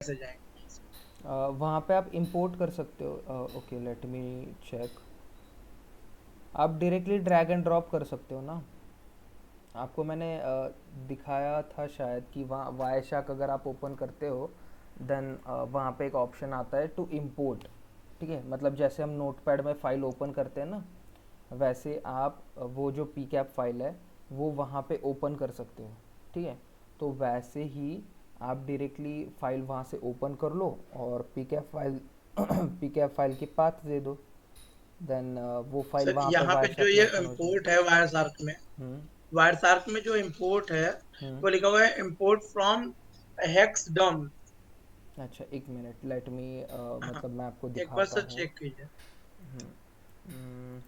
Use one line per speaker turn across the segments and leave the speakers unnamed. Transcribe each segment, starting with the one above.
कैसे जाएंगे?
वहाँ पे आप इंपोर्ट कर सकते हो। Okay, let me check. आप डायरेक्टली ड्रैग एंड ड्रॉप कर सकते हो ना। आपको मैंने दिखाया था शायद कि वहाँ वायशाक अगर आप ओपन करते हो देन वहाँ पे एक ऑप्शन आता है टू इंपोर्ट। ठीक है, मतलब जैसे हम नोटपैड में फ़ाइल ओपन करते हैं ना, वैसे आप वो जो पी कैप फाइल है वो वहाँ पे ओपन कर सकते हो। ठीक है, तो वैसे ही आप डायरेक्टली फाइल वहाँ से ओपन कर लो और P cap file P cap file की पाथ दे दो। देन वो फाइल
सर
वहाँ पे
यहाँ पे जो
वायरशाक में
ये
ओपन हो
इम्पोर्ट
जाएगी।
है वायर शार्क में,
हम्म।
वायर शार्क में जो इम्पोर्ट है
हम्म।
वो लिखा हुआ है इम्पोर्ट फ्रॉम हेक्सडम।
अच्छा, एक मिनट, लेट मी
हाँ,
मतलब मैं आपको
एक बार
दिखाता
सर
हूँ।
चेक कीजिए।
हम्म, हम्म,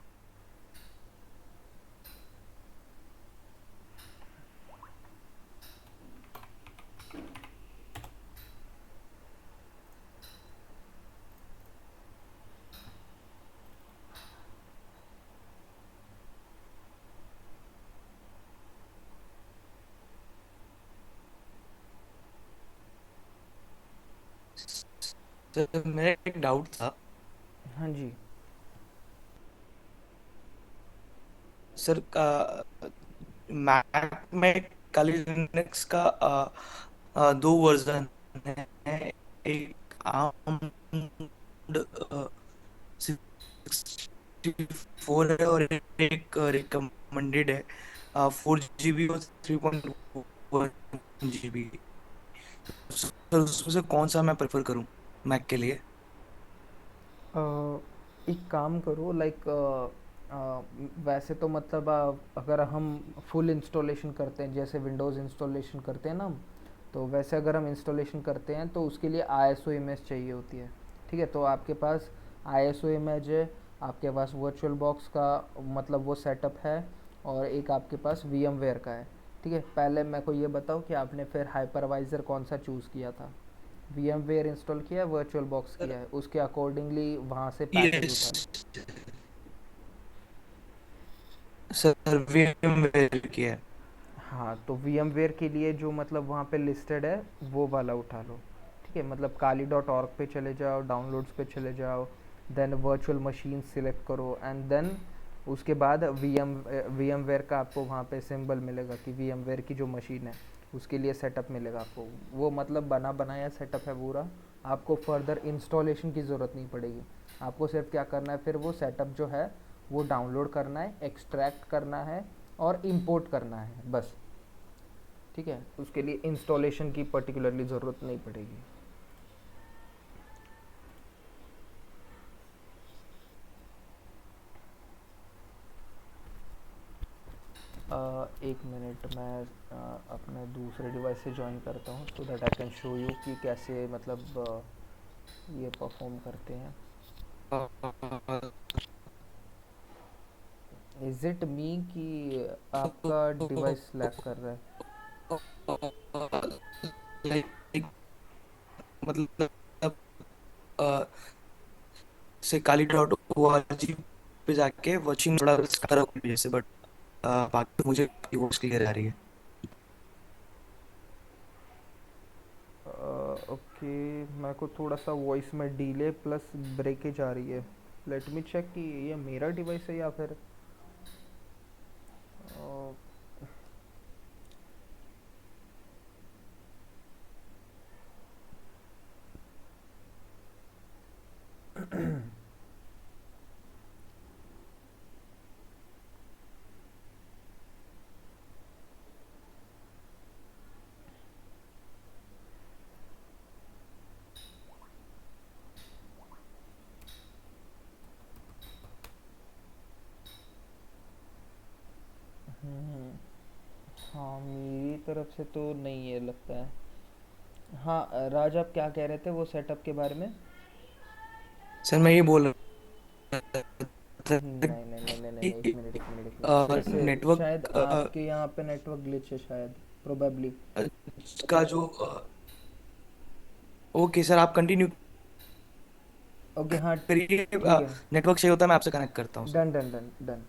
सर मेरा एक डाउट था।
हाँ जी।
सर का मैक में काली लिनक्स का दो वर्जन है। एक आर्म 64 है और एक रिकमेंडेड है 4 GB और 3.1 GB। सर उसमें से कौन सा मैं प्रेफर करूं मैक के लिए?
अ, एक काम करो, लाइक वैसे तो मतलब अगर हम फुल इंस्टॉलेशन करते हैं जैसे विंडोज़ इंस्टॉलेशन करते हैं ना हम, तो वैसे अगर हम इंस्टॉलेशन करते हैं तो उसके लिए आईएसओ इमेज चाहिए होती है। ठीक है, तो आपके पास आईएसओ इमेज है, आपके पास वर्चुअल बॉक्स का मतलब वो सेटअप है, और एक आपके पास वीएमवेयर का है। ठीक है, पहले मेरे को ये बताओ कि आपने फिर हाइपरवाइज़र कौन सा चूज़ किया था। वीएमवेयर इंस्टॉल किया है, वर्चुअल बॉक्स
सर
किया है, उसके अकॉर्डिंगली वहाँ से पैकेज
यस
उठा लो।
सर, VMware की है।
हाँ, तो VMware के लिए जो मतलब वहाँ पे लिस्टेड है वो वाला उठा लो। ठीक है, मतलब काली डॉट ऑर्ग पे चले जाओ, डाउनलोड्स पे चले जाओ, देन वर्चुअल मशीन सिलेक्ट करो, एंड देन उसके बाद वी एम वेयर का आपको वहाँ पे सिंबल मिलेगा कि VMware की जो मशीन है उसके लिए सेटअप मिलेगा आपको। वो मतलब बना बनाया सेटअप है पूरा। आपको फर्दर इंस्टॉलेशन की ज़रूरत नहीं पड़ेगी। आपको सिर्फ क्या करना है, फिर वो सेटअप जो है वो डाउनलोड करना है, एक्सट्रैक्ट करना है और इंपोर्ट करना है बस। ठीक है, उसके लिए इंस्टॉलेशन की पर्टिकुलरली ज़रूरत नहीं पड़ेगी। एक मिनट, मैं अपने दूसरे डिवाइस से ज्वाइन करता हूँ सो that I can show you कि कैसे मतलब ये परफॉर्म करते हैं। इज़ इट मी कि आपका डिवाइस लैग कर रहा है?
लाइक मतलब अ, से काली डॉट ORG पे जाके वॉचिंग थोड़ा करो जैसे, बट बाकी तो मुझे वॉइस क्लियर आ रही है।
ओके, मेरे को थोड़ा सा वॉइस में डिले प्लस ब्रेकेज आ रही है। लेट मी चेक कि ये मेरा डिवाइस है या फिर हाँ, मेरी तरफ से तो नहीं है लगता है। हाँ, राज आप क्या कह रहे थे वो सेटअप के बारे में?
सर मैं ये बोल रहा था
नहीं नहीं नहीं नहीं नहीं नहीं, एक
कि
मिनट एक मिनट एक मिनट, फिर से शायद
नेटवर्क
आपके यहाँ पे नेटवर्क ग्लिच है शायद, प्रोबेबली।
का जो ओके सर, आप कंटिन्यू
ओके, हाँ,
करिए।
ठीक है।
नेटवर्क चाहिए होता है, मैं आपसे कनेक्ट करता हूँ sir.
Done done done done.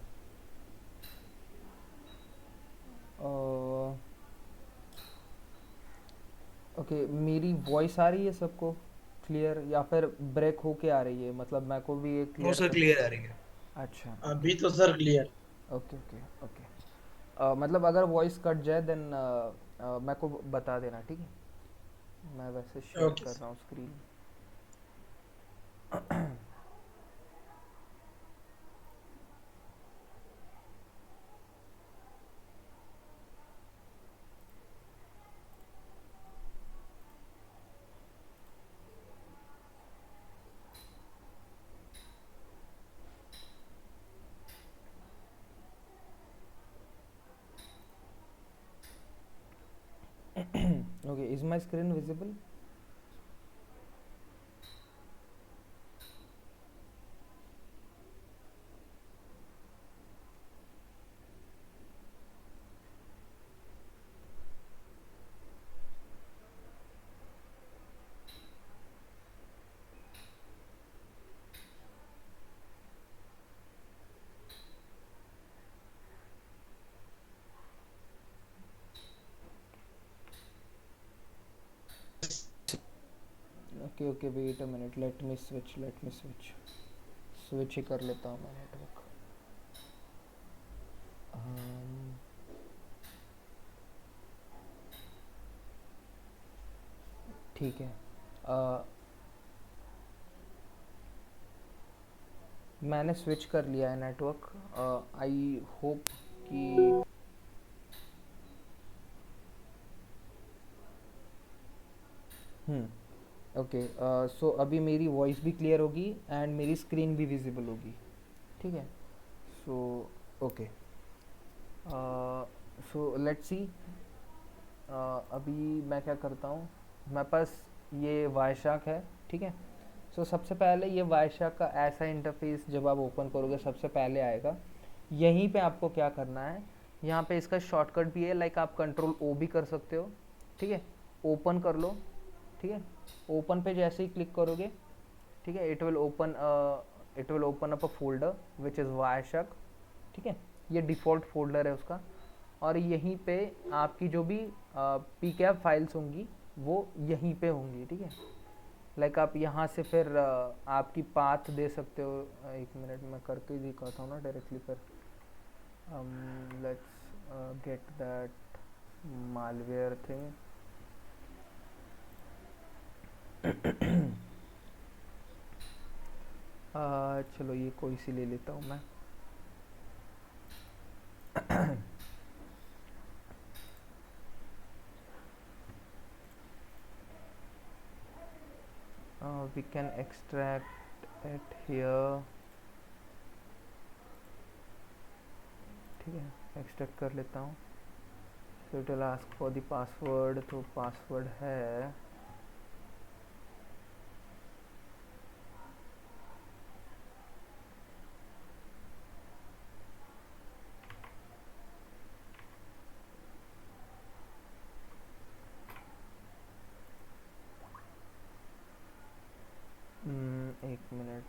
Okay, मेरी वॉइस आ रही है सबको क्लियर, या फिर ब्रेक होके आ रही है? मतलब मेरे को भी ये
नो
क्लियर
सर,
कर।
क्लियर आ रही है।
अच्छा,
अभी तो sir clear.
Okay okay okay. मतलब अगर वॉइस कट जाए देन मेरे को बता देना, ठीक है? मैं वैसे शेयर
ओके
कर
सर।
रहा हूँ screen. Okay, is my screen visible? Okay okay, wait a minute, let me switch switch ही कर लेता हूँ मैं नेटवर्क। ठीक है। अ, मैंने स्विच कर लिया है नेटवर्क। आई होप कि ओके। सो अभी मेरी वॉइस भी क्लियर होगी एंड मेरी स्क्रीन भी विजिबल होगी, ठीक है? So okay, so let's see. अभी मैं क्या करता हूँ, मेरे पास ये वायशाक है, ठीक है? सो सबसे पहले ये वायशाक का ऐसा इंटरफेस जब आप ओपन करोगे सबसे पहले आएगा। यहीं पे आपको क्या करना है, यहाँ पे इसका शॉर्टकट भी है, लाइक आप कंट्रोल ओ भी कर सकते हो, ठीक है? ओपन कर लो, ठीक है? ओपन पे जैसे ही क्लिक करोगे, ठीक है, it will open up a folder which is Wireshark, ठीक है? ये डिफ़ॉल्ट फोल्डर है उसका। और यहीं पे आपकी जो भी पी कैप फाइल्स होंगी वो यहीं पे होंगी, ठीक है? लाइक आप यहाँ से फिर आपकी पाथ दे सकते हो। एक मिनट मैं करके ही दिखाता हूँ ना डायरेक्टली। फिर let's get that malware thing. चलो ये कोई सी ले लेता हूँ मैं। We can extract it here, ठीक है? एक्सट्रैक्ट कर लेता हूँ। So it will ask for the password, तो पासवर्ड है एक मिनट।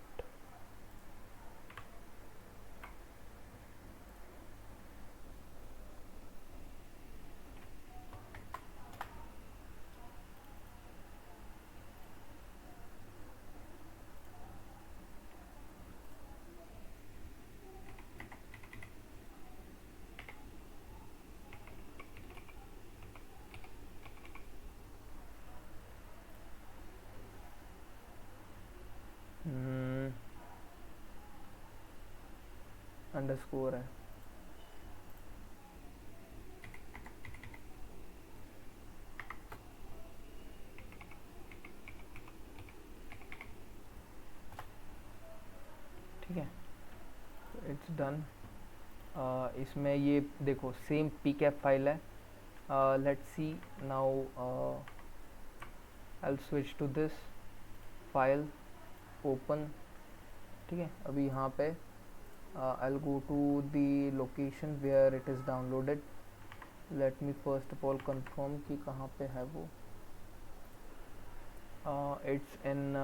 अंडरस्कोर है। ठीक है, इट्स डन। इसमें ये देखो सेम पी कैप फाइल है। Let's see now, I will switch to this file, open, ठीक है? अभी यहाँ पे I will go to the location where it is downloaded. Let me first of all confirm कि कहाँ पे है वो। It's in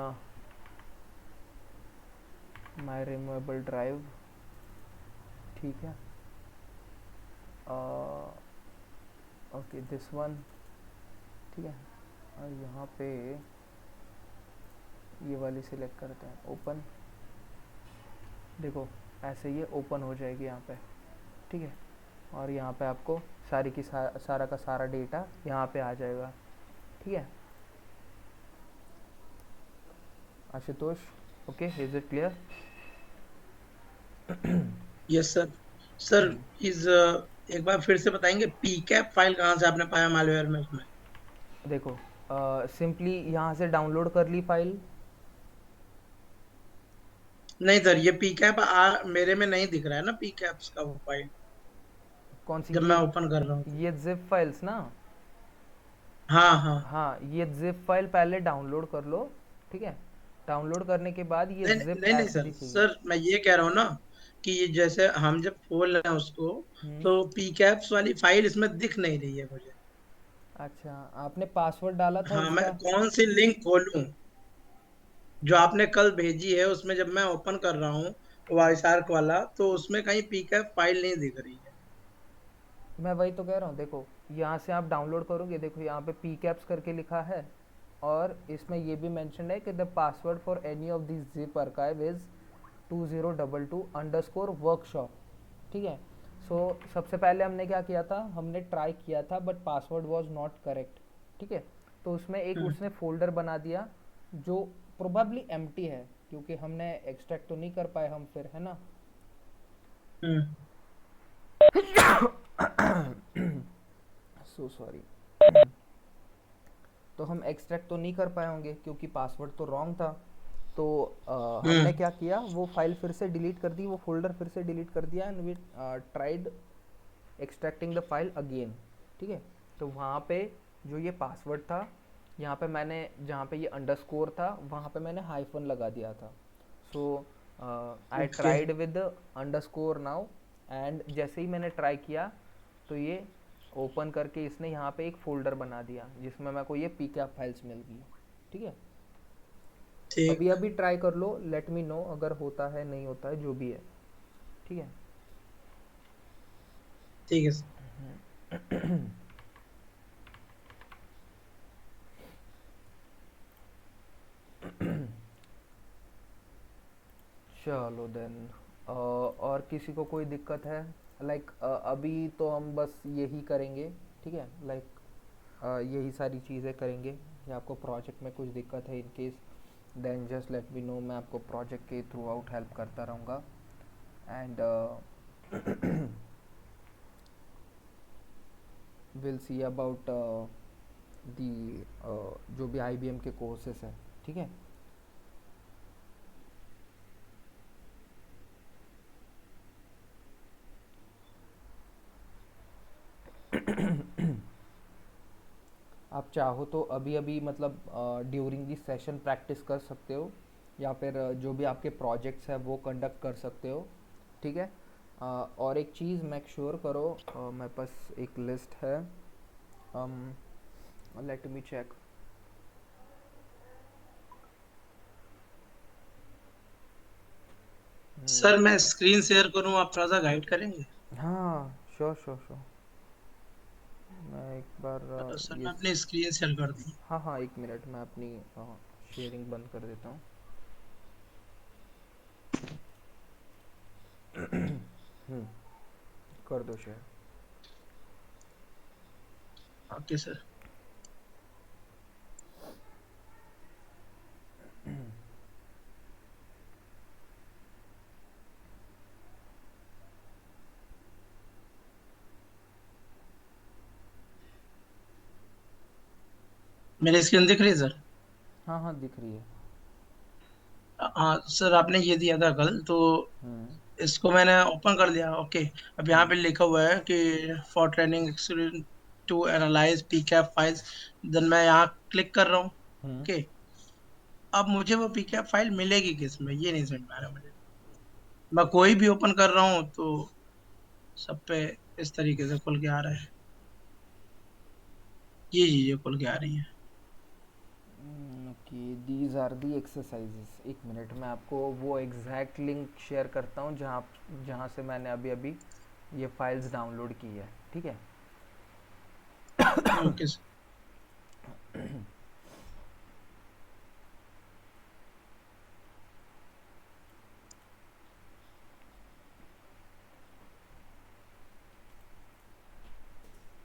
my removable drive, ठीक है? ओके, दिस वन, ठीक है? यहाँ पे ये वाली सिलेक्ट करते हैं, ओपन। देखो ऐसे ये ओपन हो जाएगी यहाँ पे, ठीक है। और यहाँ पे आपको सारी की सारा का सारा डेटा यहाँ पे आ जाएगा, ठीक है। Ashutosh, okay, is it clear?
Yes sir. Sir इस एक बार फिर से बताएंगे पी कैप फाइल कहाँ से आपने पाया मालवेयर में उसमें?
देखो सिंपली यहाँ से डाउनलोड कर ली फाइल।
नहीं सर, ये पी कैप मेरे में नहीं दिख रहा है ना, पी कैप्स का वो फाइल
कौन सी?
जब मैं ओपन कर रहा हूँ तो।
ये जिप फाइल्स ना?
हाँ हाँ।
हाँ, ये जिप फाइल पहले डाउनलोड कर लो, ठीक है। डाउनलोड करने के बाद ये
नहीं
जिप
नहीं नहीं
ऐप
सर,
दिखेगी।
सर मैं ये कह रहा हूँ ना कि ये जैसे हम जब खोल रहे हैं उसको,
हम्म।
तो पी कैप्स वाली फाइल इसमें दिख नहीं रही है मुझे।
अच्छा, आपने पासवर्ड डाला था
हाँ, मैं
इसका?
कौन सी लिंक खोलूं? जो आपने कल भेजी है उसमें जब मैं ओपन कर रहा हूँ वाईशार्क वाला, तो उसमें कहीं पी कैप फाइल नहीं दिख रही है।
मैं वही तो कह रहा हूँ, देखो यहाँ से आप डाउनलोड करोगे, देखो यहाँ पे पी कैप्स करके लिखा है। और इसमें ये भी मेंशन है कि the password for any of this zip archive is 2022_वर्कशॉप, ठीक है। सो सबसे पहले हमने क्या किया था, हमने ट्राई किया था but password was not correct, ठीक है। तो उसमें एक
हम्म
उसने फोल्डर बना दिया जो प्रोबेबली एम्प्टी है, क्योंकि हमने एक्सट्रैक्ट तो नहीं कर पाए हम फिर, है ना।
हम्म।
So sorry. तो हम एक्सट्रैक्ट तो नहीं कर पाए होंगे क्योंकि पासवर्ड तो रॉन्ग था। तो हमने
हम्म।
क्या किया, वो फाइल फिर से डिलीट कर दी, वो फोल्डर फिर से डिलीट कर दिया, and we tried extracting the file again, ठीक है। तो वहाँ पे जो ये पासवर्ड था, यहाँ पे मैंने जहाँ पे ये अंडरस्कोर था वहाँ पे मैंने हाइफन लगा दिया था। So I
okay.
Tried with underscore now, and जैसे ही मैंने ट्राई किया तो ये ओपन करके इसने यहाँ पे एक फ़ोल्डर बना दिया जिसमें मेरे को ये pcap फाइल्स मिल गई, ठीक है। अभी
ठीक।
अभी ट्राई कर लो, लेट मी नो अगर होता है नहीं होता है जो भी है, ठीक है।
ठीक है सर।
चलो देन, और किसी को कोई दिक्कत है? लाइक अभी तो हम बस यही करेंगे, ठीक है। लाइक यही सारी चीज़ें करेंगे। या आपको प्रोजेक्ट में कुछ दिक्कत है in case, then just let me know, मैं आपको प्रोजेक्ट के थ्रू आउट हेल्प करता रहूँगा। And will see about the जो भी IBM के कोर्सेस हैं, ठीक है। आप चाहो तो अभी अभी मतलब ड्यूरिंग दी सेशन प्रैक्टिस कर सकते हो, या फिर जो भी आपके प्रोजेक्ट्स हैं वो कंडक्ट कर सकते हो, ठीक है। और एक चीज़ मेक श्योर करो, मेरे पास एक लिस्ट है, लेट मी चेक।
सर मैं स्क्रीन शेयर करूं, आप थोड़ा सा गाइड करेंगे?
हाँ, श्योर श्योर श्योर। मैं एक बार
चलो सर,
ये
मैं अपनी स्क्रीन शेयर कर दूं।
हाँ हाँ, एक मिनट, मैं अपनी शेयरिंग बंद कर देता हूँ। हम्म, कर दो शेयर।
Okay sir. मेरी स्क्रीन दिख रही है सर?
हाँ हाँ, दिख रही है।
हाँ सर, आपने ये दिया था कल तो
हम्म।
इसको मैंने ओपन कर लिया। ओके। अब यहाँ पे लिखा हुआ है कि for training experience to analyse pcap files. Then मैं यहाँ क्लिक कर रहा हूँ।
हम्म।
ओके। अब मुझे वो पीकैप फाइल मिलेगी किस में, ये नहीं समझ में आ रहा मुझे। मैं कोई भी ओपन कर रहा हूँ तो सब पे इस तरीके से खुल के आ रहा है। ये चीजें खुल के आ रही है।
Okay, these are the exercises. एक मिनट, मैं आपको वो एग्जैक्ट लिंक शेयर करता हूँ जहाँ से मैंने अभी अभी ये फाइल्स डाउनलोड की है, ठीक है।
Okay sir.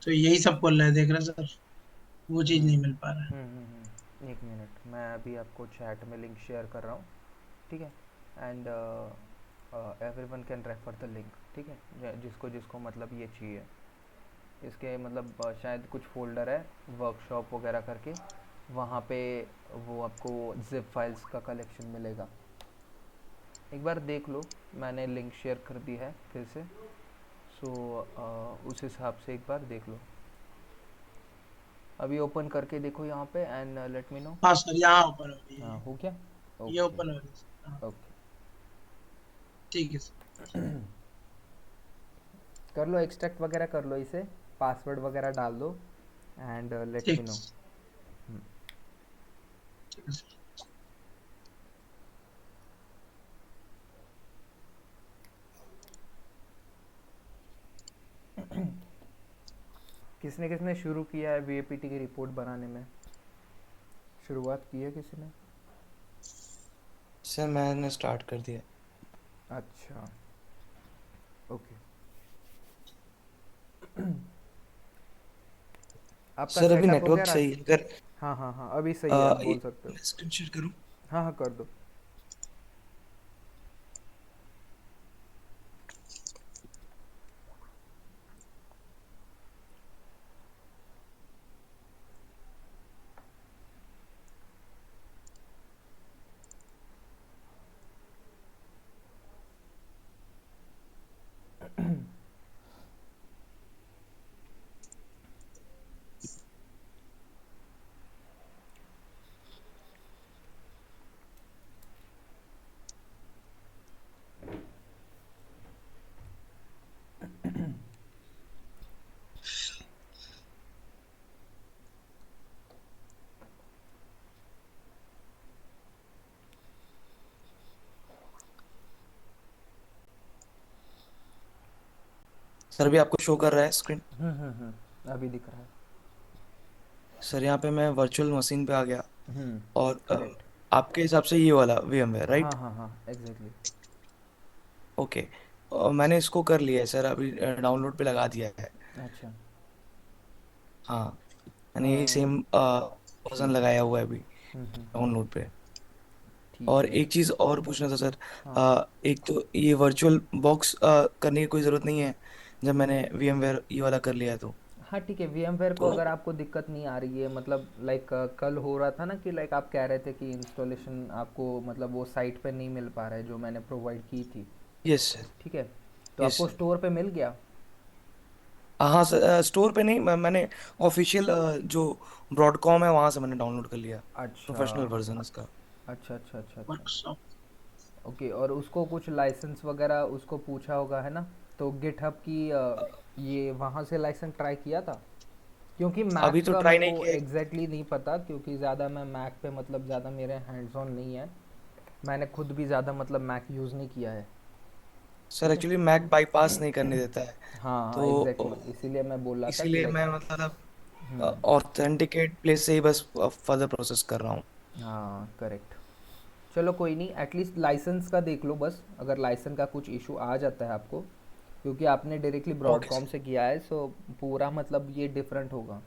तो यही सब बोल रहे हैं, देख रहे हैं सर, वो चीज़ नहीं मिल पा रहा है।
एक मिनट, मैं अभी आपको चैट में लिंक शेयर कर रहा हूँ, ठीक है। And everyone can refer the link, ठीक है, जिसको जिसको मतलब ये चाहिए। इसके मतलब शायद कुछ फोल्डर है वर्कशॉप वगैरह करके, वहाँ पे वो आपको जिप फाइल्स का कलेक्शन मिलेगा। एक बार देख लो, मैंने लिंक शेयर कर दी है फिर से। सो उस हिसाब से एक बार देख लो। अभी ओपन करके देखो यहाँ पे एंड लेट मी नो।
हाँ सर, यहाँ ओपन हो रही है
हाँ, हो गया।
ये
ओके।
ओपन हो रही है सर, हाँ।
ओके,
ठीक है सर।
कर लो, एक्सट्रैक्ट वगैरह कर लो इसे, पासवर्ड वगैरह डाल दो एंड लेट मी
ठीक
नो।
ठीक है सर।
किसने किसने शुरू किया है वीएपीटी की रिपोर्ट बनाने में? शुरुआत की है किसी ने?
सर मैंने स्टार्ट कर दिया।
अच्छा, ओके। आपका
सर अभी
सेटअप हो गया
नेटवर्क
राज?
सही है अगर
हाँ हाँ हाँ, अभी सही है, आप बोल सकते हो।
मैं स्क्रीन शेयर करूँ?
हाँ हाँ, कर दो।
सर अभी आपको शो कर रहा है स्क्रीन?
अभी दिख रहा है।
सर यहाँ पे मैं वर्चुअल मशीन पे आ गया और
करेक्ट।
आपके हिसाब से ये वाला VMware
हाँ
राइट?
हाँ हाँ, एग्जैक्टली।
ओके। मैंने इसको कर लिया है सर, अभी डाउनलोड पे लगा दिया है।
अच्छा।
हाँ, मैंने यही
अ,
सेम वर्जन
ठीक है।
लगाया हुआ है अभी
हम्म।
डाउनलोड पे।
ठीक
और
है।
एक चीज़ और पूछना था सर।
हाँ।
एक तो ये वर्चुअल बॉक्स करने की कोई ज़रूरत नहीं है जब मैंने VMware ये वाला कर लिया है तो?
हाँ ठीक है, VMware को
तो
अगर आपको दिक्कत नहीं आ रही है, मतलब लाइक कल हो रहा था ना कि लाइक आप कह रहे थे कि इंस्टॉलेशन आपको मतलब वो साइट पे नहीं मिल पा रहा है जो मैंने प्रोवाइड की थी,
यस सर।
ठीक है। तो
यस
आपको
सर।
स्टोर पे मिल गया?
हाँ सर, स्टोर पे नहीं, मैंने ऑफिशियल जो ब्रॉडकॉम है वहाँ से मैंने डाउनलोड कर लिया,
अच्छा
प्रोफेशनल वर्जन उसका।
अच्छा अच्छा अच्छा अच्छा।
वर्कशॉप।
ओके, और उसको कुछ लाइसेंस वगैरह उसको पूछा होगा है ना? तो गिटहब की ये वहाँ से लाइसेंस ट्राई किया था? क्योंकि
अभी
मैक
तो
का
ट्राई
मेरे
नहीं
को
किया है।
एग्जैक्टली नहीं पता, क्योंकि ज़्यादा मैं मैक पे मतलब ज़्यादा मेरे हैंड्स ऑन नहीं है। मैंने खुद भी ज़्यादा मतलब मैक यूज़ नहीं किया है,
सर
ठीक है।
एक्चुअली मैक बाईपास नहीं करने देता है,
हाँ हाँ,
तो
एग्जैक्टली, इसीलिए मैं बोल रहा था कि
इसीलिए
लाइक।
मैं मतलब ऑथेंटिकेट प्लेस से ही बस फर्दर प्रोसेस कर रहा हूँ।
हाँ करेक्ट। चलो कोई नहीं, एटलीस्ट लाइसेंस का देख लो बस, अगर लाइसेंस का कुछ इशू आ जाता है आपको, क्योंकि आपने डायरेक्टली
ओके
ब्रॉडकॉम
सर।
से किया है, सो पूरा मतलब ये डिफरेंट होगा।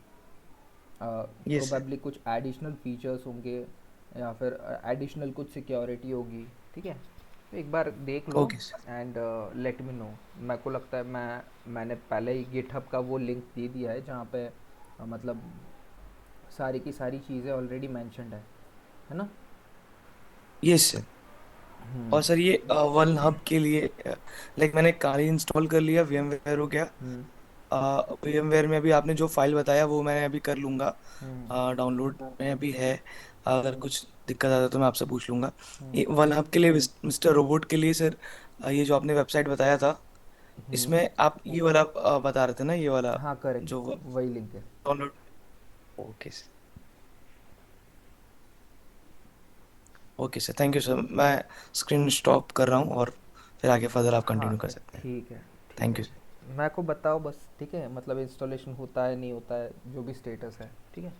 Yes sir.
प्रोबेबली कुछ एडिशनल फीचर्स होंगे या फिर एडिशनल कुछ सिक्योरिटी होगी, ठीक है। तो एक बार देख लो
okay sir.
And let me know. मेरे को लगता है मैंने पहले ही गिटहब का वो लिंक दे दिया है जहाँ पे मतलब सारी की सारी चीज़ें ऑलरेडी मैंशनड है ना?
Yes sir. और सर ये वन हब के लिए लाइक मैंने काली इंस्टॉल कर लिया, VMware हो गया।
हम्म
VMware में अभी आपने जो फाइल बताया वो मैं अभी कर लूँगा,
हम्म
डाउनलोड में अभी है। अगर कुछ दिक्कत आता है तो मैं आपसे पूछ लूँगा।
हम्म
ये वन हब के लिए, मिस्टर रोबोट के लिए सर, ये जो आपने वेबसाइट बताया था,
हम्म।
इसमें आप ये वाला बता रहे थे ना, ये वाला
हाँ करेक्ट,
जो
वही लिंक है।
Download. Okay sir. Okay sir, thank you sir. मैं स्क्रीन स्टॉप कर रहा हूँ और फिर आगे फर्दर आप
हाँ
कंटिन्यू कर सकते हैं।
ठीक है, ठीक
थैंक
है।
You sir.
मेरे को बताओ बस, ठीक है, मतलब इंस्टॉलेशन होता है नहीं होता है, जो भी स्टेटस है, ठीक है।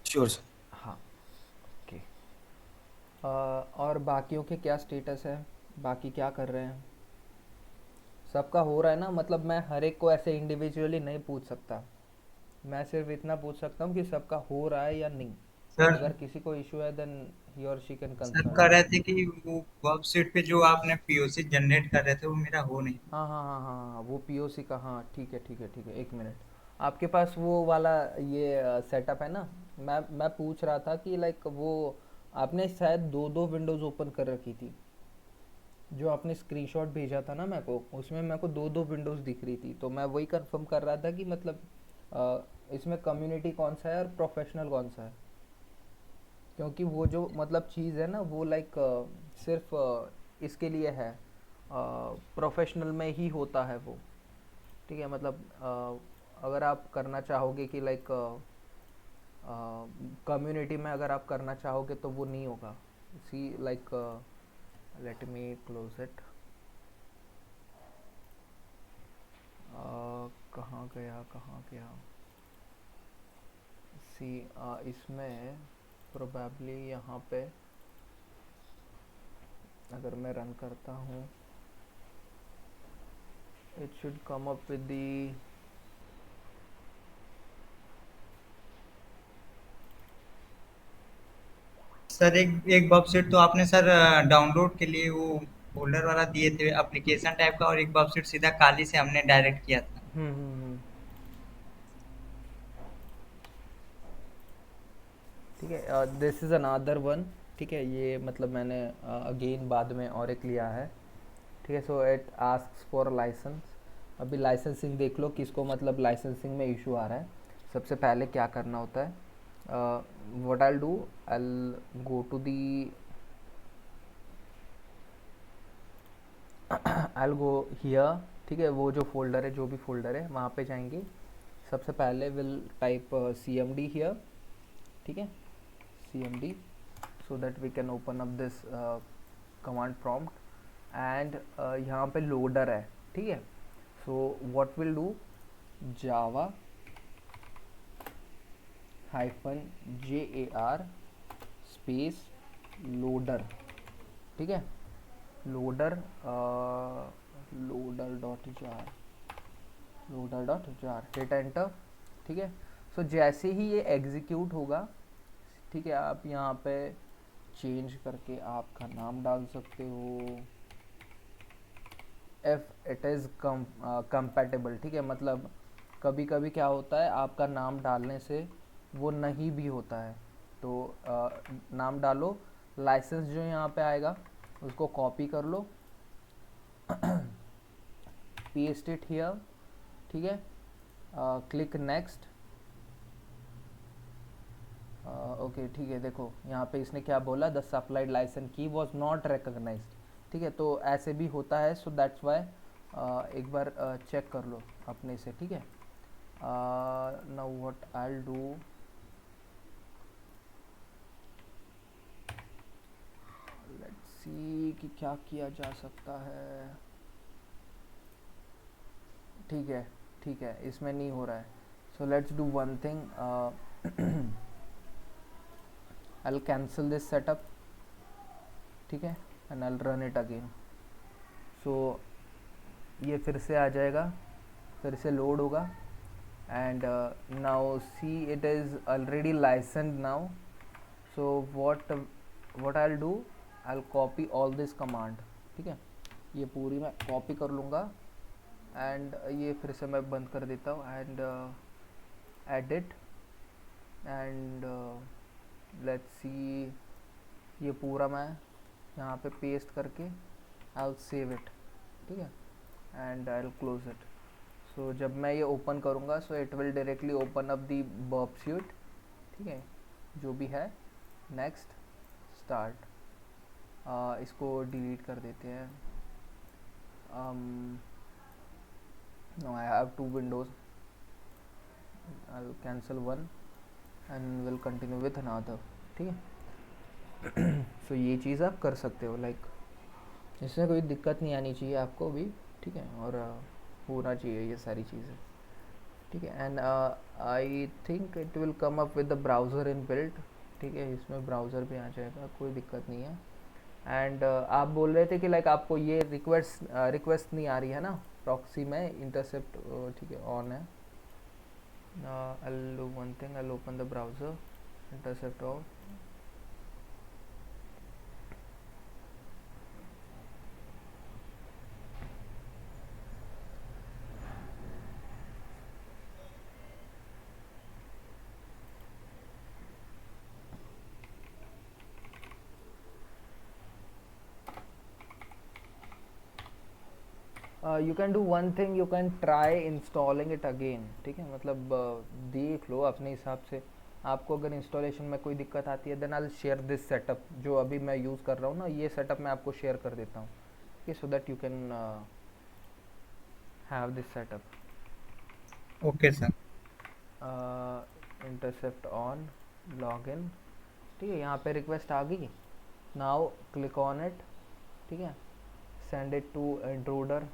Sure sir.
हाँ, ओके। और बाकियों के क्या स्टेटस है? बाकी क्या कर रहे हैं? सबका हो रहा है ना? मतलब मैं हर एक को ऐसे इंडिविजुअली नहीं पूछ सकता। मैं सिर्फ इतना पूछ सकता हूँ कि सबका हो रहा है या नहीं।
सर
अगर किसी को इशू है देन ही और शी कैन
सर
कंसर्न
कह
मी।
रहे थे कि वो वर्कशीट पे जो आपने पीओसी जनरेट कर रहे थे वो मेरा हो नहीं।
हाँ हाँ हाँ हाँ हाँ, वो पीओसी का, हाँ ठीक है ठीक है ठीक है, एक मिनट। आपके पास वो वाला ये सेटअप है ना? मैं पूछ रहा था कि लाइक वो आपने शायद दो दो विंडोज़ ओपन कर रखी थी। जो आपने स्क्रीनशॉट भेजा था ना मेरे को, उसमें मेरे को दो दो विंडोज़ दिख रही थी, तो मैं वही कंफर्म कर रहा था कि मतलब इसमें कम्युनिटी कौन सा है और प्रोफेशनल कौन सा है। क्योंकि वो जो मतलब चीज़ है ना वो लाइक सिर्फ इसके लिए है, प्रोफेशनल में ही होता है वो। ठीक है, मतलब अगर आप करना चाहोगे कि लाइक कम्युनिटी में अगर आप करना चाहोगे तो वो नहीं होगा। See like let me close it. कहाँ गया कहाँ गया? सी इसमें प्रोबेबली यहाँ पे अगर मैं रन करता हूँ it should come up with the.
Sir एक एक वर्कशीट तो आपने सर डाउनलोड के लिए वो फोल्डर वाला दिए थे एप्लीकेशन टाइप का, और एक वर्कशीट सीधा काली से हमने डायरेक्ट किया था।
हम्म। ठीक है, दिस इज़ अनदर वन। ठीक है, ये मतलब मैंने अगेन बाद में और एक लिया है। ठीक है, so it asks for licence. अभी लाइसेंसिंग देख लो किसको मतलब लाइसेंसिंग में इशू आ रहा है। सबसे पहले क्या करना होता है, what I do, I go to the I go here. ठीक है, वो जो फोल्डर है, जो भी फोल्डर है वहाँ पे जाएंगे। सबसे पहले will type C M D here. ठीक है, cmd, so that we can open up this command prompt and यहाँ पे लोडर है। ठीक है, so what we'll do, java hyphen jar space loader। ठीक है, loader loader dot jar, loader dot jar, hit enter. ठीक है, सो जैसे ही ये एग्जीक्यूट होगा, ठीक है, आप यहाँ पे चेंज करके आपका नाम डाल सकते हो इफ़ इट इज़ कंपैटिबल। ठीक है, मतलब कभी कभी क्या होता है आपका नाम डालने से वो नहीं भी होता है। तो नाम डालो, लाइसेंस जो यहाँ पे आएगा उसको कॉपी कर लो, पेस्ट इट हियर। ठीक है, क्लिक नेक्स्ट। ओके ठीक है, देखो यहाँ पे इसने क्या बोला, द सप्लाइड लाइसेंस की वॉज नॉट रिकग्नाइज्ड। ठीक है, तो ऐसे भी होता है, सो दैट्स वाई एक बार चेक कर लो अपने से। ठीक है, now what I do, let's see कि क्या किया जा सकता है। ठीक है ठीक है, इसमें नहीं हो रहा है, so let's do one thing, I'll cancel this setup। ठीक है, and I'll run it again। सो ये फिर से आ जाएगा, फिर से लोड होगा and now see it is already licensed now. So what I do, I copy all this command. ठीक है, ये पूरी मैं कॉपी कर लूँगा एंड ये फिर से मैं बंद कर देता हूँ and edit and let's see, ये पूरा मैं यहाँ पे पेस्ट करके आई विल सेव इट। ठीक है, and I will close it. So जब मैं ये ओपन करूँगा so it will directly open up the worksheet. ठीक है, जो भी है। नेक्स्ट, स्टार्ट, इसको डिलीट कर देते हैं। No I have to Windows, I will cancel one and will continue with another. ठीक है, सो ये चीज़ आप कर सकते हो, लाइक इसमें कोई दिक्कत नहीं आनी चाहिए आपको भी। ठीक है, और होना चाहिए ये सारी चीज़ें। ठीक है, and I think it will come up with the browser in built. ठीक है, इसमें ब्राउज़र भी आ जाएगा, कोई दिक्कत नहीं है। एंड आप बोल रहे थे कि लाइक आपको ये रिक्वेस्ट नहीं आ रही है ना प्रॉक्सी में, इंटरसेप्ट ठीक है ऑन है। I'll do one thing. I'll open the browser, intercept all. You can do one thing, you can try installing it again, ठीक है, मतलब देख लो अपने हिसाब से। आपको अगर इंस्टॉलेशन में कोई दिक्कत आती है then I share this setup, जो अभी मैं यूज़ कर रहा हूँ ना, ये सेटअप मैं आपको शेयर कर देता हूँ, ठीक है, सो that you can have this setup.
Okay sir.
Intercept on, log in, ठीक है, यहाँ पे रिक्वेस्ट आ गई। नाउ क्लिक ऑन इट, ठीक है, सेंड इट टू इंट्रूडर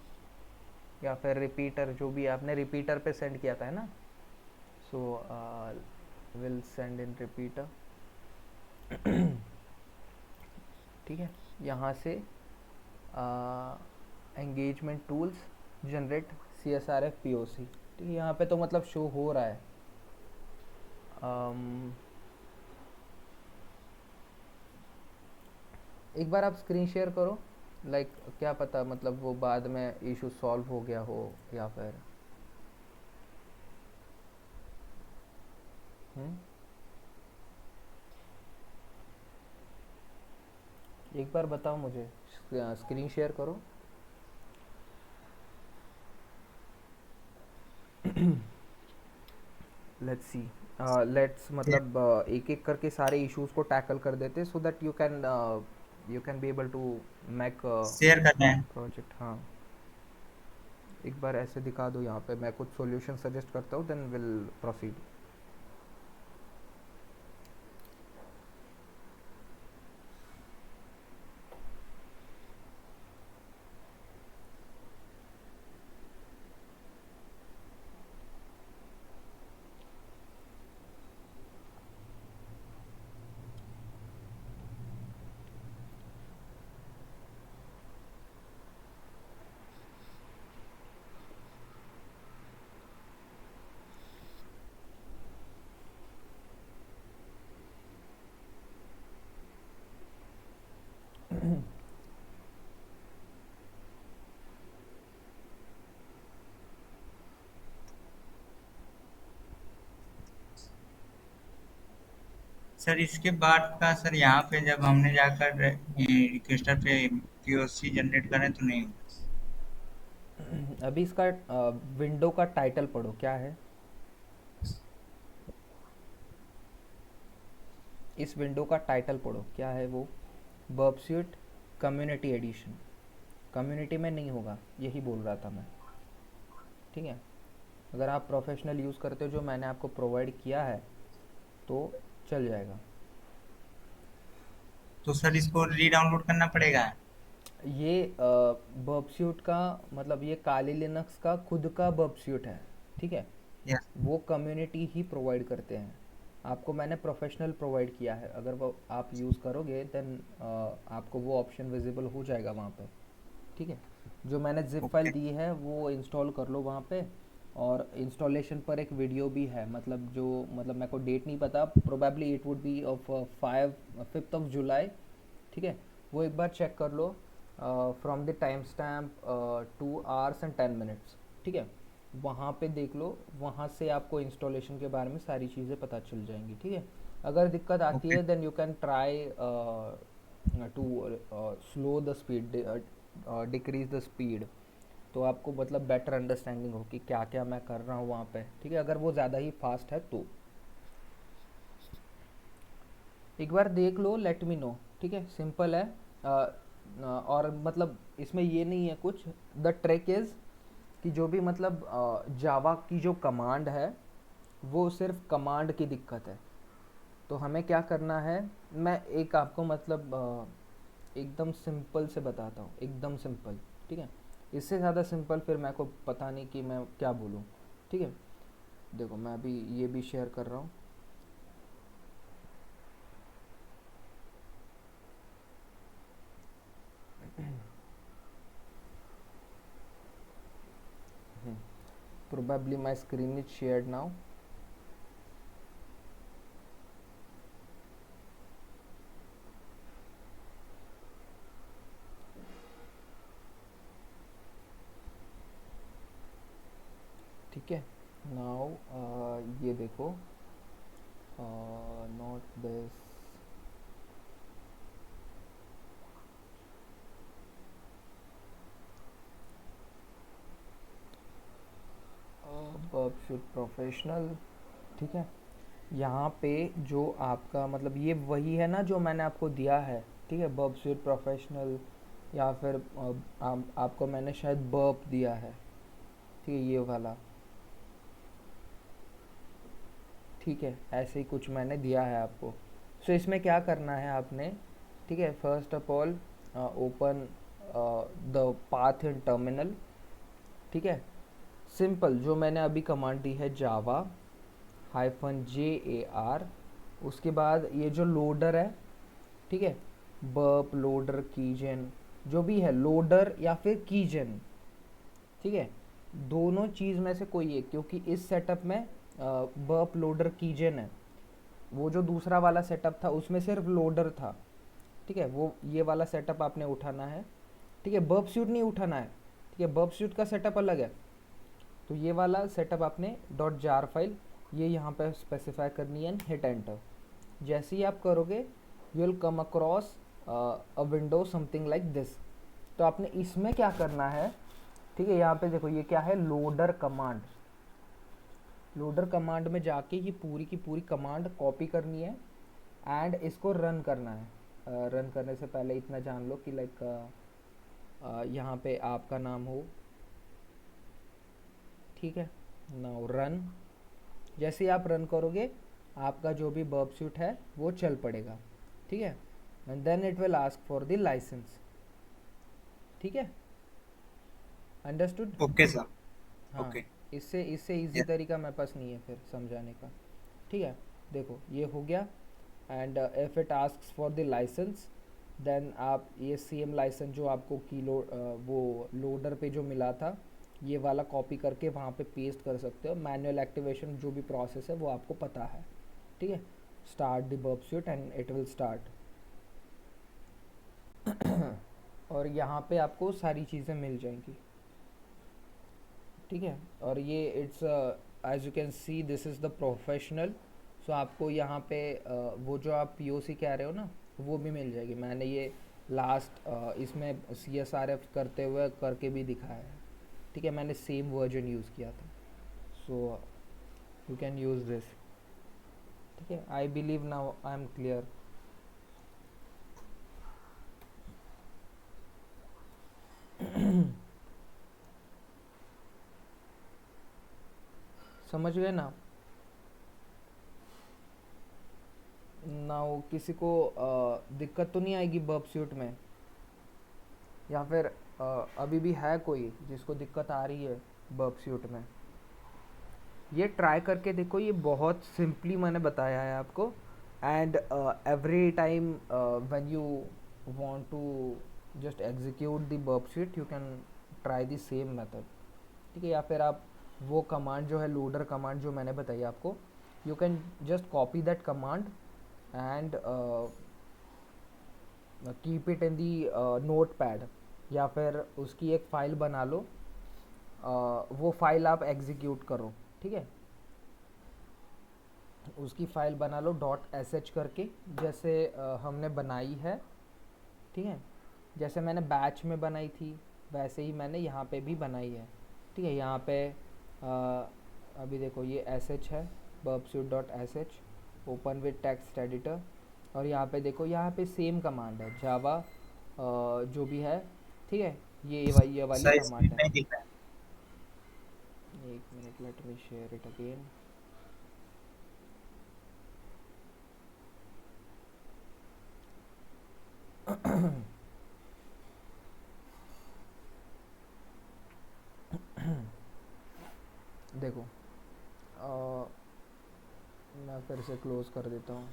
या फिर रिपीटर, जो भी आपने रिपीटर पे सेंड किया था, है ना, so will send in repeater. ठीक है, यहाँ से engagement tools, generate CSRF POC, ठीक है, यहाँ पे तो मतलब शो हो रहा है। एक बार आप स्क्रीन शेयर करो, लाइक क्या पता मतलब वो बाद में इशू सॉल्व हो गया हो या फिर एक बार बताओ मुझे, स्क्रीन शेयर करो। लेट्स सी, लेट्स मतलब एक एक करके सारे इश्यूज को टैकल कर देते, so that you can be able to make
share कर रहे हैं।
प्रोजेक्ट। हाँ, एक बार ऐसे दिखा दो, यहाँ पे मैं कुछ सॉल्यूशन सजेस्ट करता हूँ, देन विल प्रोसीड।
सर इसके बाद का सर यहाँ पे जब हमने जाकर रिक्वेस्टर पे पीओसी जनरेट करें तो नहीं होगा।
अभी इसका विंडो का टाइटल पढ़ो, क्या है इस विंडो का टाइटल पढ़ो, क्या है वो? बर्बस्यूट कम्युनिटी एडिशन। कम्युनिटी में नहीं होगा, यही बोल रहा था मैं, ठीक है। अगर आप प्रोफेशनल यूज़ करते हो जो मैंने आपको प्रोवाइड किया है तो चल जाएगा।
तो सर इसको री डाउनलोड करना पड़ेगा।
ये बर्बस्यूट का मतलब ये काली लिनक्स का खुद का बर्बस्यूट है, ठीक है।
यस।
वो कम्युनिटी ही प्रोवाइड करते हैं, आपको मैंने प्रोफेशनल प्रोवाइड किया है। अगर वो आप यूज़ करोगे देन आपको वो ऑप्शन विजिबल हो जाएगा वहाँ पे, ठीक है। जो मैंने जिप फाइल
ओके।
दी है वो इंस्टॉल कर लो वहाँ पे। और इंस्टॉलेशन पर एक वीडियो भी है, मतलब जो मतलब मेरे को डेट नहीं पता, probably it would be of 5th of July, ठीक है। वो एक बार चेक कर लो, from the time stamp 2 hours and 10 minutes, ठीक है। वहाँ पे देख लो, वहाँ से आपको इंस्टॉलेशन के बारे में सारी चीज़ें पता चल जाएंगी, ठीक है। अगर दिक्कत आती
ओके।
है then you can try to slow the speed, decrease the speed, तो आपको मतलब बेटर अंडरस्टैंडिंग हो कि क्या क्या मैं कर रहा हूँ वहाँ पे, ठीक है। अगर वो ज़्यादा ही फास्ट है तो एक बार देख लो, लेट मी नो, ठीक है। सिंपल है। और मतलब इसमें ये नहीं है कुछ, द ट्रिक इज़ कि जो भी मतलब जावा की जो कमांड है वो सिर्फ कमांड की दिक्कत है। तो हमें क्या करना है, मैं एक आपको मतलब एकदम सिंपल से बताता हूँ, एकदम सिंपल, ठीक है। इससे ज़्यादा सिंपल फिर मेरे को पता नहीं कि मैं क्या बोलूँ, ठीक है। देखो मैं अभी ये भी शेयर कर रहा हूँ। Probably my screen is shared now. ठीक है। नाउ ये देखो, not this, verb shoot professional, ठीक है। यहाँ पे जो आपका मतलब ये वही है ना जो मैंने आपको दिया है, ठीक है, वर्ब शूट प्रोफेशनल, या फिर आपको मैंने शायद बर्प दिया है, ठीक है, ये वाला, ठीक है, ऐसे ही कुछ मैंने दिया है आपको। सो इसमें क्या करना है आपने, ठीक है, first of all open the path in terminal, ठीक है। सिंपल जो मैंने अभी कमांड दी है, जावा -jar, उसके बाद ये जो लोडर है, ठीक है, बर्प लोडर कीजन, जो भी है लोडर या फिर कीजन, ठीक है, दोनों चीज़ में से कोई एक, क्योंकि इस सेटअप में बर्प लोडर कीजन है, वो जो दूसरा वाला सेटअप था उसमें सिर्फ लोडर था, ठीक है, वो ये वाला सेटअप आपने उठाना है, ठीक है, बर्प सूट नहीं उठाना है, ठीक है, बर्प सूट का सेटअप अलग है। तो ये वाला सेटअप आपने डॉट जार फाइल ये यहाँ पे स्पेसिफाई करनी है, हिट एंटर। जैसे ही आप करोगे you will come across a window something like this. तो आपने इसमें क्या करना है, ठीक है, यहाँ पे देखो ये क्या है, लोडर कमांड। लोडर कमांड में जाके ये पूरी की पूरी कमांड कॉपी करनी है एंड इसको रन करना है। रन करने से पहले इतना जान लो कि लाइक यहाँ पे आपका नाम हो, ठीक है। नाउ रन, जैसे ही आप रन करोगे आपका जो भी बर्ब सूट है वो चल पड़ेगा, ठीक है, and then it will ask for the licence, ठीक है, अंडरस्टूड।
Okay sir.
हाँ,
ओके।
इससे इजी तरीका मेरे पास नहीं है फिर समझाने का, ठीक है। देखो ये हो गया, and if it asks for the licence then आप ये सेम लाइसेंस जो आपको वो लोडर पे जो मिला था ये वाला कॉपी करके वहाँ पे पेस्ट कर सकते हो। मैनुअल एक्टिवेशन जो भी प्रोसेस है वो आपको पता है, ठीक है। Start the Burp Suite and it will start. और यहाँ पे आपको सारी चीज़ें मिल जाएंगी, ठीक है। और ये it's as you can see this is the professional. So आपको यहाँ पे वो जो आप पीओसी कह रहे हो ना वो भी मिल जाएगी। मैंने ये लास्ट इसमें CSRF करते हुए करके भी दिखाया है, ठीक है, मैंने सेम वर्जन यूज़ किया था। सो यू कैन यूज़ दिस, ठीक है। I believe now I am clear. समझ गए ना। नाउ किसी को दिक्कत तो नहीं आएगी बर्ब सूट में, या फिर अभी भी है कोई जिसको दिक्कत आ रही है बर्ब सूट में? ये ट्राई करके देखो, ये बहुत सिंपली मैंने बताया है आपको। And every time when you want to just execute the Burp Suite you can try the same method, ठीक है। या फिर आप वो कमांड जो है लोडर कमांड जो मैंने बताई आपको, you can just copy that command and keep it in the note pad, या फिर उसकी एक फ़ाइल बना लो, वो फाइल आप एग्जीक्यूट करो, ठीक है। उसकी फ़ाइल बना लो .sh करके, जैसे हमने बनाई है, ठीक है। जैसे मैंने बैच में बनाई थी वैसे ही मैंने यहाँ पे भी बनाई है, ठीक है। यहाँ पे अभी देखो ये sh है burpsuite.sh, open with text editor. और यहाँ पे देखो, यहाँ पे सेम कमांड है जावा जो भी है, ठीक है, ये वाली
सर इसमें
कमांड है।
नहीं दिख रहा है।
एक minute, let me share it again. देखो मैं फिर से क्लोज कर देता हूँ।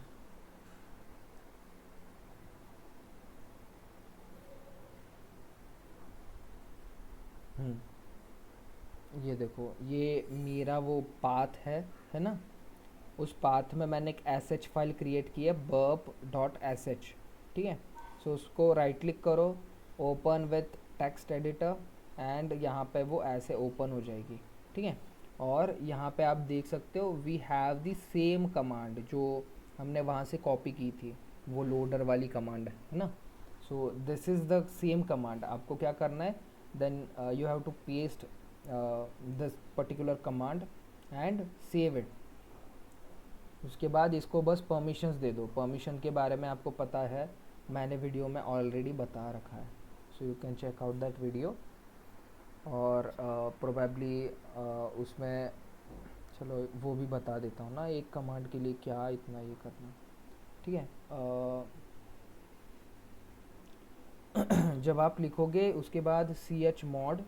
ये देखो, ये मेरा वो पाथ है ना, उस पाथ में मैंने एक sh फाइल क्रिएट की है burp.sh, ठीक है। सो उसको राइट क्लिक करो, open with text editor, and यहाँ पे वो ऐसे ओपन हो जाएगी, ठीक है। और यहाँ पे आप देख सकते हो we have the same command जो हमने वहाँ से कॉपी की थी, वो लोडर वाली कमांड है ना। So this is the same command. आपको क्या करना है, then you have to paste this particular command and save it. उसके बाद इसको बस परमिशंस दे दो। परमिशन के बारे में आपको पता है, मैंने वीडियो में ऑलरेडी बता रखा है, so you can check out that video. और प्रोबेबली उसमें, चलो वो भी बता देता हूँ ना, एक कमांड के लिए क्या इतना ये करना, ठीक है। जब आप लिखोगे उसके बाद chmod,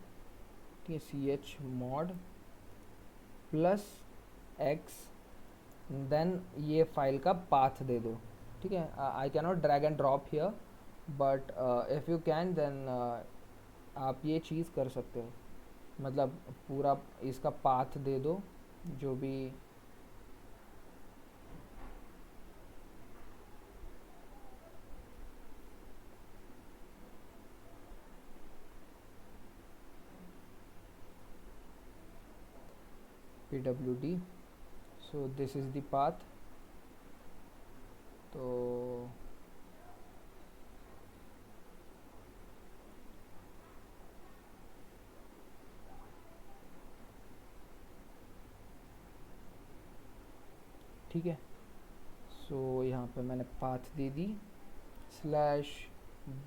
ठीक है, chmod +x, देन ये फाइल का पाथ दे दो, ठीक है। I can not drag and drop here, but if you can then आप ये चीज़ कर सकते हो, मतलब पूरा इसका पाथ दे दो जो भी। pwd, so this is the path। तो ठीक है, सो यहाँ पे मैंने पाथ दे दी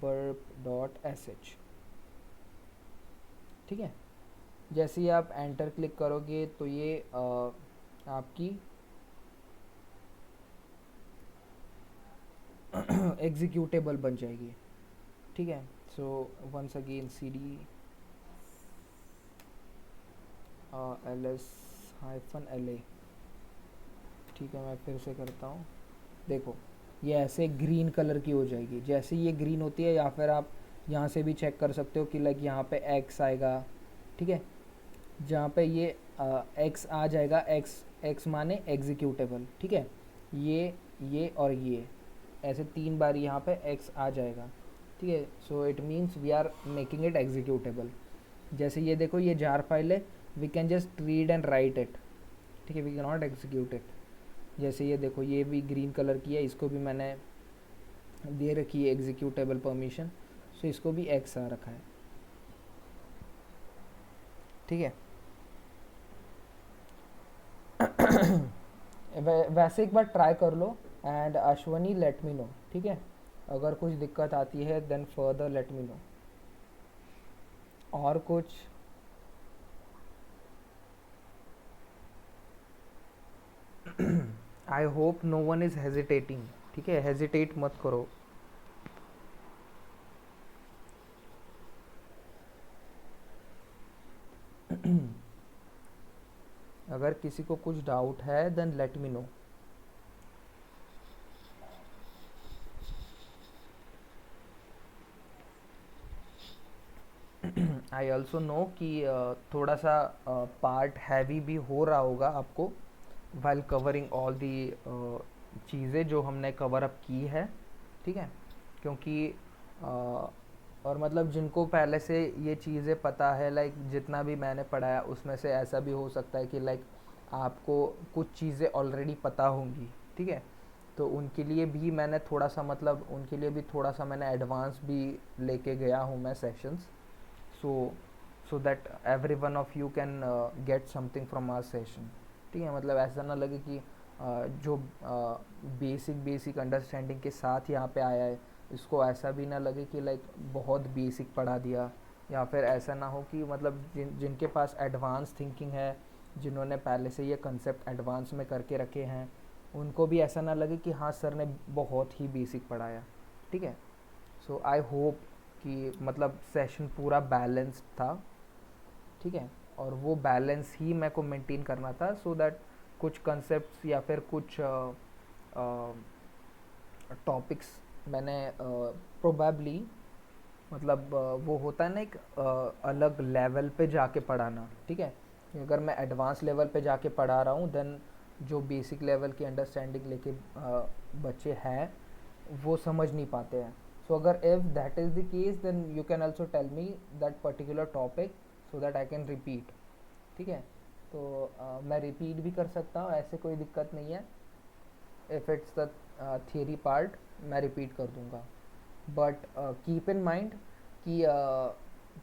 /burp.sh, ठीक है। जैसे ही आप एंटर क्लिक करोगे तो ये आपकी एग्जीक्यूटेबल बन जाएगी, ठीक है। So once again cd ls-la, ठीक है, मैं फिर से करता हूँ। देखो ये ऐसे ग्रीन कलर की हो जाएगी। जैसे ये ग्रीन होती है, या फिर आप यहाँ से भी चेक कर सकते हो कि लाइक यहाँ पे x आएगा, ठीक है। जहाँ पे ये x आ जाएगा, x माने एग्जीक्यूटेबल, ठीक है। ये और ये ऐसे 3 बार यहाँ पे x आ जाएगा, ठीक है। So it means we are making it executable. जैसे ये देखो, ये जार फाइल है, we can just read and write it, ठीक है, we can not execute it. जैसे ये देखो, ये भी ग्रीन कलर की है, इसको भी मैंने दे रखी है एग्जीक्यूटेबल परमिशन, सो इसको भी x आ रखा है, ठीक है। वैसे एक बार ट्राई कर लो and Ashwani let me know, ठीक है। अगर कुछ दिक्कत आती है then further let me know. और कुछ I hope no one is hesitating, ठीक है, हेजिटेट मत करो। अगर किसी को कुछ डाउट है then let me know. I also know कि थोड़ा सा पार्ट हैवी भी हो रहा होगा आपको वाइल कवरिंग ऑल दी चीज़ें जो हमने कवर अप की है, ठीक है। क्योंकि और मतलब जिनको पहले से ये चीज़ें पता है, लाइक जितना भी मैंने पढ़ाया उसमें से ऐसा भी हो सकता है कि लाइक आपको कुछ चीज़ें ऑलरेडी पता होंगी, ठीक है। तो उनके लिए भी मैंने थोड़ा सा, मतलब उनके लिए भी थोड़ा सा मैंने एडवांस भी लेके गया हूँ मैं sessions, so that every one of you can get something from our session, ठीक है। मतलब ऐसा ना लगे कि जो बेसिक अंडरस्टैंडिंग के साथ यहाँ पे आया है, इसको ऐसा भी ना लगे कि लाइक बहुत बेसिक पढ़ा दिया, या फिर ऐसा ना हो कि मतलब जिनके पास एडवांस थिंकिंग है, जिन्होंने पहले से ये कंसेप्ट एडवांस में करके रखे हैं, उनको भी ऐसा ना लगे कि हाँ सर ने बहुत ही बेसिक पढ़ाया, ठीक है। सो आई होप कि मतलब सेशन पूरा बैलेंस्ड था, ठीक है। और वो बैलेंस ही मेरे को मेंटेन करना था, सो दैट कुछ कंसेप्ट्स या फिर कुछ टॉपिक्स मैंने प्रोबेबली, मतलब वो होता है ना एक अलग लेवल पे जाके पढ़ाना, ठीक है। अगर मैं एडवांस लेवल पे जाके पढ़ा रहा हूँ देन जो बेसिक लेवल की अंडरस्टैंडिंग लेके बच्चे हैं वो समझ नहीं पाते हैं। सो अगर if that is the case then you can also tell me that particular topic so that I can repeat, ठीक है। तो मैं रिपीट भी कर सकता हूँ, ऐसे कोई दिक्कत नहीं है। If it's the theory part मैं रिपीट कर दूंगा, बट कीप इन माइंड कि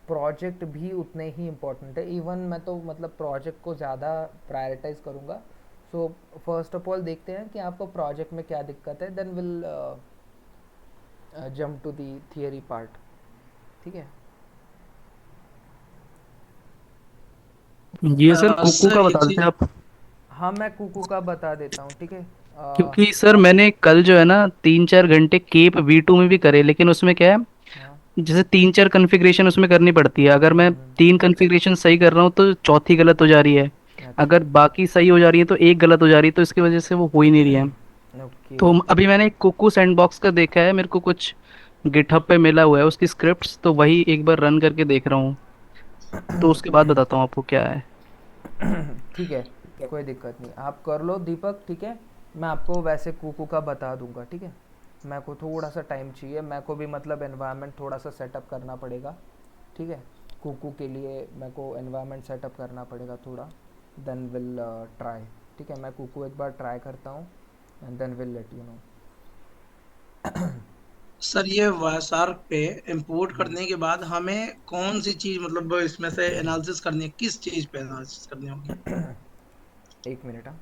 प्रोजेक्ट भी उतने ही इम्पोर्टेंट है। इवन मैं तो मतलब प्रोजेक्ट को ज़्यादा प्रायोरिटाइज करूँगा। सो फर्स्ट ऑफ ऑल देखते हैं कि आपको प्रोजेक्ट में क्या दिक्कत है, then will jump to the theory part. ठीक है।
ये सर कुकू का
सर एक
बता देते
चीज।
आप।
हाँ, मैं कुकू का बता देता हूँ, ठीक है।
क्योंकि सर मैंने कल जो है ना 3-4 घंटे केप V2 में भी करे, लेकिन उसमें क्या है,
हाँ।
जैसे 3-4 कॉन्फ़िगरेशन उसमें करनी पड़ती है। अगर मैं
हम्म।
3 कॉन्फ़िगरेशन सही कर रहा हूँ तो चौथी गलत हो जा रही है।
अच्छा।
अगर बाकी सही हो जा रही है तो एक गलत हो जा रही है, तो इसकी वजह से वो हो ही नहीं रही है।
ओके।
तो अभी मैंने एक कुकू सैंडबॉक्स का देखा है, मेरे को कुछ गिटहब पे मिला हुआ है उसकी स्क्रिप्ट्स, तो वही एक बार रन करके देख रहा हूँ, तो उसके बाद बताता हूँ आपको क्या है।
ठीक है, कोई दिक्कत नहीं, आप कर लो दीपक, ठीक है। मैं आपको वैसे कुकू का बता दूंगा, ठीक है। मेरे को थोड़ा सा टाइम चाहिए, मेरे को भी मतलब एनवायरनमेंट थोड़ा सा सेटअप करना पड़ेगा, ठीक है। कुकू के लिए मेरे को एनवायरनमेंट सेटअप करना पड़ेगा थोड़ा, देन विल ट्राई। ठीक है, मैं कुकू एक बार ट्राई करता हूँ and then will let you know.
Sir ये वासार्क पे इंपोर्ट करने के बाद हमें कौन सी चीज मतलब इसमें से एनालिसिस करनी है, किस चीज पे एनालिसिस करनी होगी?
एक मिनट। हाँ।